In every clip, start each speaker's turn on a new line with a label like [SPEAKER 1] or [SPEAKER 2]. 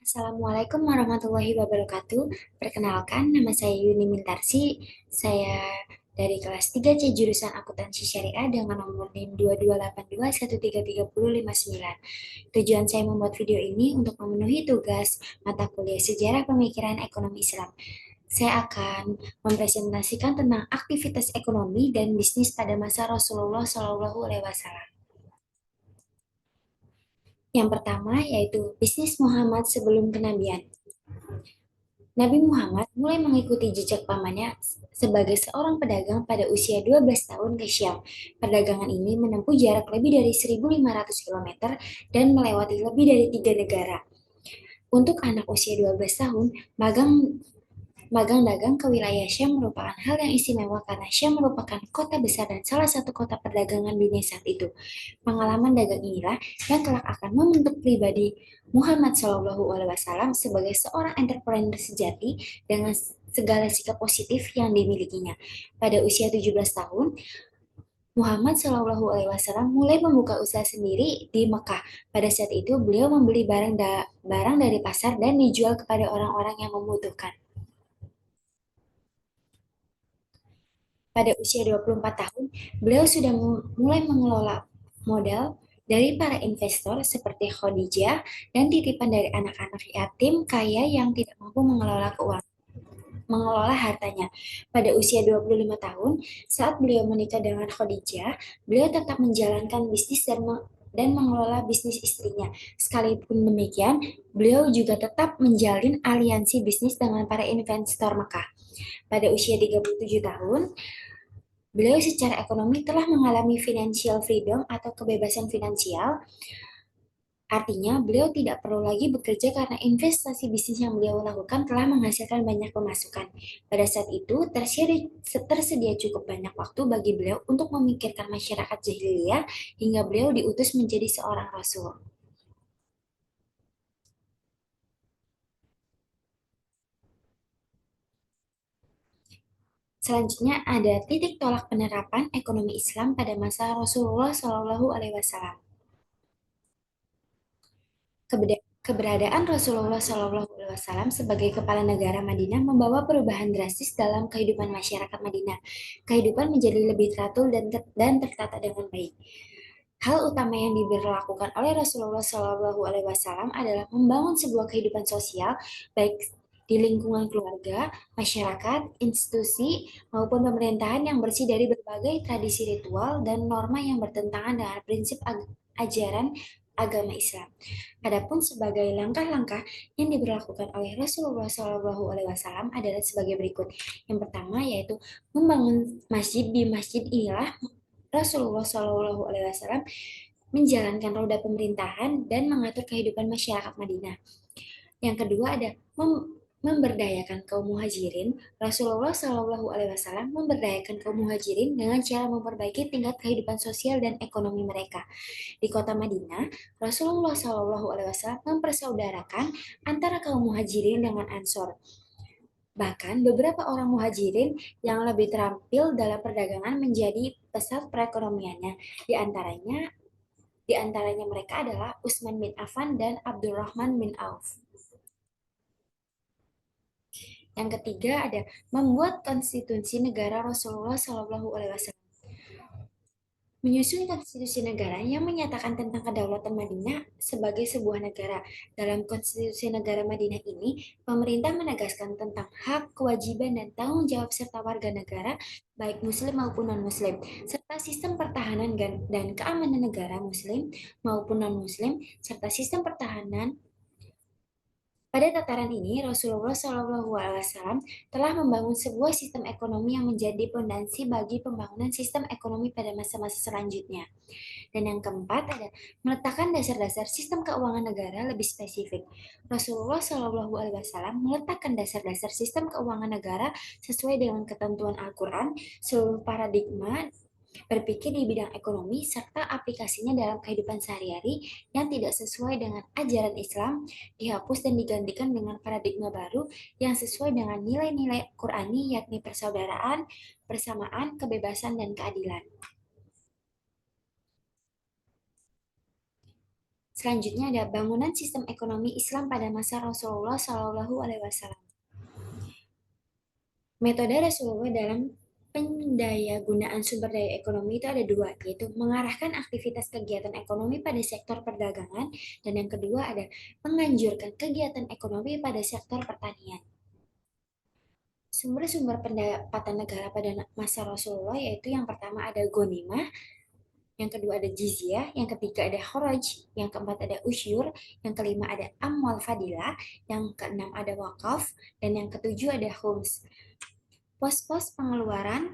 [SPEAKER 1] Assalamualaikum warahmatullahi wabarakatuh. Perkenalkan, nama saya Yuni Mintarsi. Saya dari kelas 3C jurusan Akuntansi Syariah dengan nomor NIM 2282133059. Tujuan saya membuat video ini untuk memenuhi tugas mata kuliah Sejarah Pemikiran Ekonomi Islam. Saya akan mempresentasikan tentang aktivitas ekonomi dan bisnis pada masa Rasulullah SAW. Yang pertama yaitu bisnis Muhammad sebelum kenabian. Nabi Muhammad mulai mengikuti jejak pamannya sebagai seorang pedagang pada usia 12 tahun ke Syam. Perdagangan ini menempuh jarak lebih dari 1.500 km dan melewati lebih dari 3 negara. Untuk anak usia 12 tahun, magang Magang dagang ke wilayah Syam merupakan hal yang istimewa karena Syam merupakan kota besar dan salah satu kota perdagangan dunia saat itu. Pengalaman dagang inilah yang kelak akan membentuk pribadi Muhammad SAW sebagai seorang entrepreneur sejati dengan segala sikap positif yang dimilikinya. Pada usia 17 tahun, Muhammad SAW mulai membuka usaha sendiri di Mekah. Pada saat itu, beliau membeli barang dari pasar dan dijual kepada orang-orang yang membutuhkan. Pada usia 24 tahun, beliau sudah mulai mengelola modal dari para investor seperti Khadijah dan titipan dari anak-anak yatim kaya yang tidak mampu mengelola hartanya. Pada usia 25 tahun, saat beliau menikah dengan Khadijah, beliau tetap menjalankan bisnis dan mengelola bisnis istrinya. Sekalipun demikian, beliau juga tetap menjalin aliansi bisnis dengan para investor Mekah. Pada usia 37 tahun, beliau secara ekonomi telah mengalami financial freedom atau kebebasan finansial. Artinya, beliau tidak perlu lagi bekerja karena investasi bisnis yang beliau lakukan telah menghasilkan banyak pemasukan. Pada saat itu, tersedia cukup banyak waktu bagi beliau untuk memikirkan masyarakat jahiliyah hingga beliau diutus menjadi seorang rasul. Selanjutnya ada titik tolak penerapan ekonomi Islam pada masa Rasulullah SAW. Keberadaan Rasulullah SAW sebagai kepala negara Madinah membawa perubahan drastis dalam kehidupan masyarakat Madinah. Kehidupan menjadi lebih teratur dan tertata dengan baik. Hal utama yang diberlakukan oleh Rasulullah SAW adalah membangun sebuah kehidupan sosial, baik di lingkungan keluarga, masyarakat, institusi, maupun pemerintahan yang bersih dari berbagai tradisi ritual dan norma yang bertentangan dengan prinsip ajaran agama Islam. Adapun sebagai langkah-langkah yang diberlakukan oleh Rasulullah SAW adalah sebagai berikut. Yang pertama yaitu membangun masjid. Di masjid inilah Rasulullah SAW menjalankan roda pemerintahan dan mengatur kehidupan masyarakat Madinah. Yang kedua ada memberdayakan kaum muhajirin. Rasulullah SAW memberdayakan kaum muhajirin dengan cara memperbaiki tingkat kehidupan sosial dan ekonomi mereka. Di kota Madinah, Rasulullah SAW mempersaudarakan antara kaum muhajirin dengan ansor. Bahkan beberapa orang muhajirin yang lebih terampil dalam perdagangan menjadi pesat perekonomiannya. Di antaranya mereka adalah Utsman bin Affan dan Abdurrahman bin Auf. Yang ketiga ada membuat konstitusi negara Rasulullah SAW. Menyusun konstitusi negara yang menyatakan tentang kedaulatan Madinah sebagai sebuah negara. Dalam konstitusi negara Madinah ini, pemerintah menegaskan tentang hak, kewajiban, dan tanggung jawab serta warga negara, baik muslim maupun non-muslim, serta sistem pertahanan dan keamanan negara muslim maupun non-muslim, serta sistem pertahanan. Pada tataran ini, Rasulullah SAW telah membangun sebuah sistem ekonomi yang menjadi pondasi bagi pembangunan sistem ekonomi pada masa-masa selanjutnya. Dan yang keempat ada meletakkan dasar-dasar sistem keuangan negara lebih spesifik. Rasulullah SAW meletakkan dasar-dasar sistem keuangan negara sesuai dengan ketentuan Al-Quran, seluruh paradigma berpikir di bidang ekonomi, serta aplikasinya dalam kehidupan sehari-hari yang tidak sesuai dengan ajaran Islam dihapus dan digantikan dengan paradigma baru yang sesuai dengan nilai-nilai Qurani, yakni persaudaraan, persamaan, kebebasan, dan keadilan. Selanjutnya ada bangunan sistem ekonomi Islam pada masa Rasulullah Shallallahu Alaihi Wasallam. Metode Rasulullah dalam pendayagunaan sumber daya ekonomi itu ada dua, yaitu mengarahkan aktivitas kegiatan ekonomi pada sektor perdagangan, dan yang kedua ada menganjurkan kegiatan ekonomi pada sektor pertanian. Sumber-sumber pendapatan negara pada masa Rasulullah yaitu yang pertama ada ghanimah, yang kedua ada jizyah, yang ketiga ada kharaj, yang keempat ada usyur, yang kelima ada amwal fadilah, yang keenam ada wakaf, dan yang ketujuh ada khums. Pos-pos pengeluaran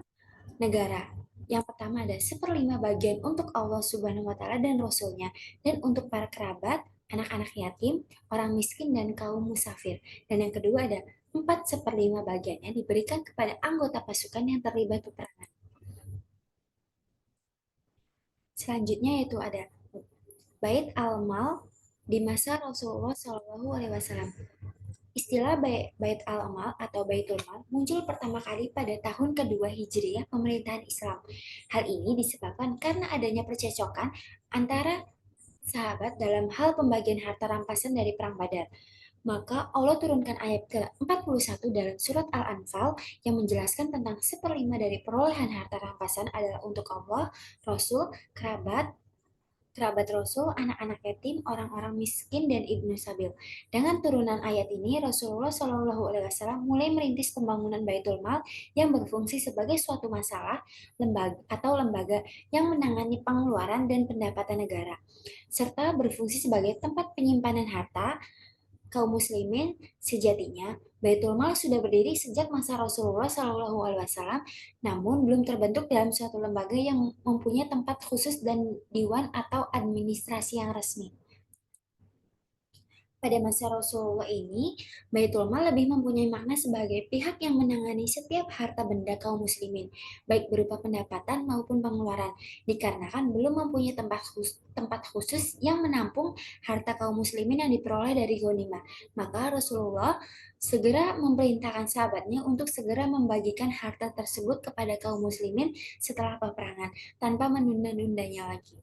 [SPEAKER 1] negara. Yang pertama ada seperlima bagian untuk Allah Subhanahu wa Ta'ala dan Rasulnya, dan untuk para kerabat, anak-anak yatim, orang miskin, dan kaum musafir. Dan yang kedua ada 4/4 bagiannya diberikan kepada anggota pasukan yang terlibat peperangan. Selanjutnya yaitu ada Bait al-Mal di masa Rasulullah Shallallahu Alaihi Wasallam. Istilah Bait al-Mal atau Baitul Mal muncul pertama kali pada tahun kedua Hijriyah pemerintahan Islam. Hal ini disebabkan karena adanya percecokan antara sahabat dalam hal pembagian harta rampasan dari Perang Badar. Maka Allah turunkan ayat ke-41 dalam surat Al-Anfal yang menjelaskan tentang seperlima dari perolehan harta rampasan adalah untuk Allah, Rasul, kerabat Rasul, anak-anak yatim, orang-orang miskin, dan ibnu sabil. Dengan turunan ayat ini, Rasulullah Shallallahu Alaihi Wasallam mulai merintis pembangunan Baitul Mal yang berfungsi sebagai suatu masalah lembaga yang menangani pengeluaran dan pendapatan negara, serta berfungsi sebagai tempat penyimpanan harta kaum muslimin. Sejatinya Baitul Mal sudah berdiri sejak masa Rasulullah Shallallahu Alaihi Wasallam, namun belum terbentuk dalam suatu lembaga yang mempunyai tempat khusus dan diwan atau administrasi yang resmi. Pada masa Rasulullah ini, Baitul Mal lebih mempunyai makna sebagai pihak yang menangani setiap harta benda kaum muslimin, baik berupa pendapatan maupun pengeluaran, dikarenakan belum mempunyai tempat khusus yang menampung harta kaum muslimin yang diperoleh dari ghanimah. Maka Rasulullah segera memerintahkan sahabatnya untuk segera membagikan harta tersebut kepada kaum muslimin setelah peperangan, tanpa menunda-nundanya lagi.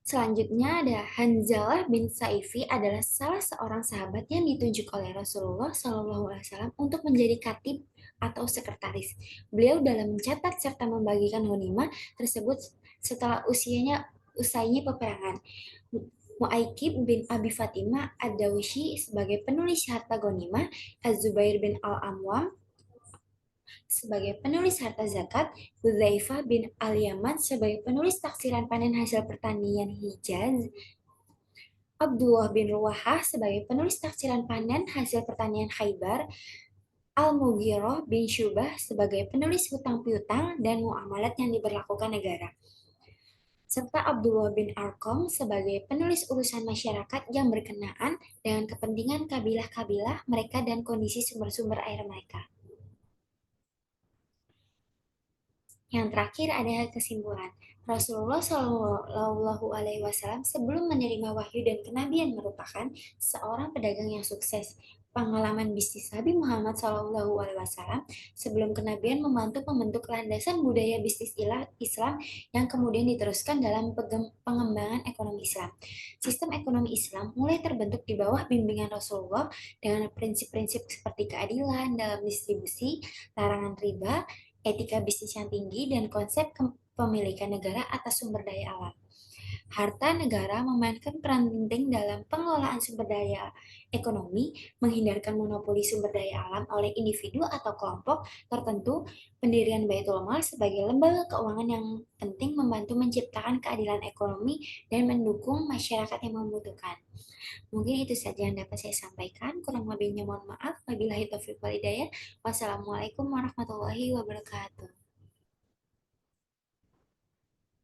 [SPEAKER 1] Selanjutnya ada Hanzalah bin Saifi adalah salah seorang sahabat yang ditunjuk oleh Rasulullah Shallallahu Alaihi Wasallam untuk menjadi katib atau sekretaris. Beliau dalam mencatat serta membagikan ghanimah tersebut setelah usainya peperangan. Mu'aikib bin Abi Fatimah Ad-Dawsi sebagai penulis harta ghanimah, Az-Zubair bin Al-Amwam sebagai penulis harta zakat, Hudzaifah bin Al-Yaman sebagai penulis taksiran panen hasil pertanian Hijaz, Abdullah bin Ruwahah sebagai penulis taksiran panen hasil pertanian Khaybar, Al-Mughirah bin Syubah sebagai penulis hutang piutang dan muamalat yang diberlakukan negara, serta Abdullah bin Arqam sebagai penulis urusan masyarakat yang berkenaan dengan kepentingan kabilah-kabilah mereka dan kondisi sumber-sumber air mereka. Yang terakhir ada kesimpulan. Rasulullah Shallallahu Alaihi Wasallam sebelum menerima wahyu dan kenabian merupakan seorang pedagang yang sukses. Pengalaman bisnis Nabi Muhammad Shallallahu Alaihi Wasallam sebelum kenabian membantu membentuk landasan budaya bisnis Islam yang kemudian diteruskan dalam pengembangan ekonomi Islam. Sistem ekonomi Islam mulai terbentuk di bawah bimbingan Rasulullah dengan prinsip-prinsip seperti keadilan dalam distribusi, larangan riba, etika bisnis yang tinggi, dan konsep kepemilikan negara atas sumber daya alam. Harta negara memainkan peran penting dalam pengelolaan sumber daya ekonomi, menghindarkan monopoli sumber daya alam oleh individu atau kelompok tertentu. Pendirian Baitul Mal sebagai lembaga keuangan yang penting membantu menciptakan keadilan ekonomi dan mendukung masyarakat yang membutuhkan. Mungkin itu saja yang dapat saya sampaikan. Kurang lebihnya mohon maaf. Wabillahi taufiq wal hidayah. Wassalamualaikum warahmatullahi wabarakatuh.